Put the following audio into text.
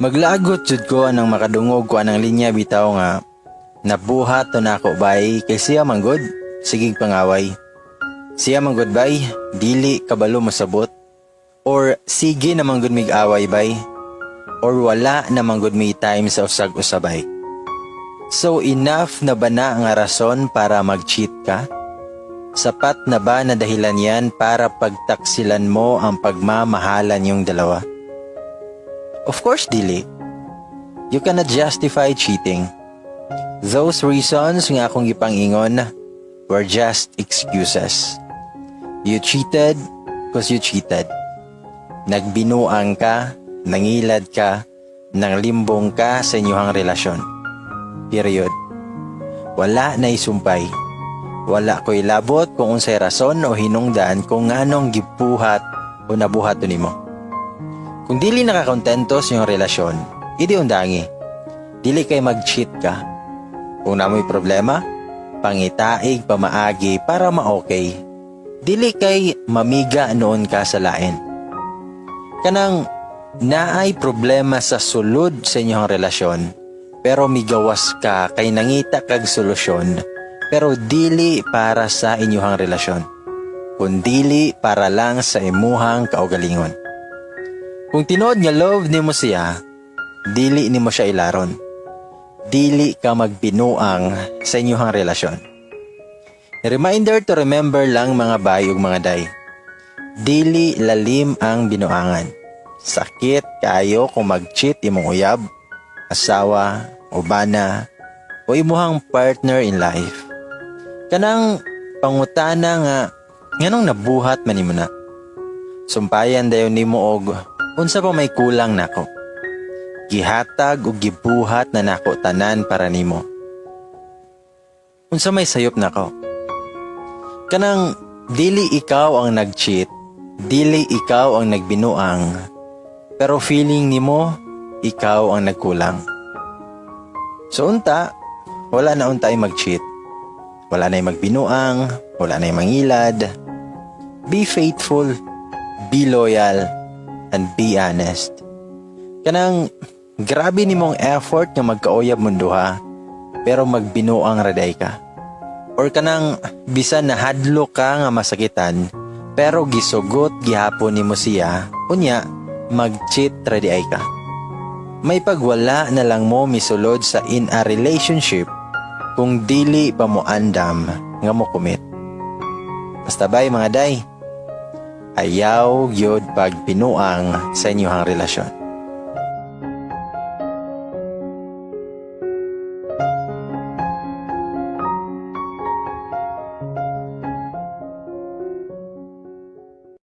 Maglagot jud ko anang makadungog ko anang linya bitaw nga nabuhat to nako bay kay siya manggod sigig pangaway. Siya manggod bay dili kabalo masabot or sige na manggod mig away bay or wala na manggod mi time sa usag-usabay. So enough na ba na nga rason para mag-cheat ka? Sapat na ba na dahilan yan para pagtaksilan mo ang pagmamahalan yung dalawa? Of course, dili. You cannot justify cheating. Those reasons nga akong gipangingon were just excuses. You cheated because you cheated. Nagbinuang ka, nangilad ka, nanglimbong ka sa inyong relasyon. Period. Wala na isumpay. Wala ko'y labot kung unsay rason o hinungdan kung nganong gibuhat o nabuhat nimo. Kung dili nakakontento sa iyong relasyon, idi undangi. Dili kay mag-cheat ka. Kung namoy problema, pangitaig pamaagi para ma-okay. Dili kay mamiga noon ka sa lain. Kanang naay problema sa sulod sa inyong relasyon, pero migawas ka kay nangita kag solusyon, pero dili para sa inyong relasyon, kundili para lang sa imuhang kaugalingon. Kung tinuod nga love nimo siya, dili nimo siya ilaron. Dili ka magbinuang sa inyong relasyon. Reminder to remember lang mga bay ug mga day. Dili lalim ang binuangan. Sakit kayo kung mag-cheat imong uyab, asawa, o bana, o imuhang partner in life. Kanang pangutana nga, nganong nabuhat man nimo na. Sumpayan dayon nimo og unsa pa may kulang nako. Gihatag o gibuhat na nako tanan para nimo. Unsa may sayop nako. Kanang dili ikaw ang nag-cheat, dili ikaw ang nagbinuang, pero feeling nimo ikaw ang nagkulang. So unta, wala na untay mag-cheat. Wala na magbinuang, wala na mangilad. Be faithful, be loyal, and be honest. Kanang grabe nimong effort nga magkauyab mong duha, pero magbinuang raday ka. Or kanang bisan na hadlo ka nga masakitan, pero gisugot gihapon nimo siya, unya mag-cheat raday ka. May pagwala na lang mo misulod sa in a relationship kung dili pa mo andam nga mo commit. Basta bay mga day, ayaw gyud pagbinuang sa inyong relasyon.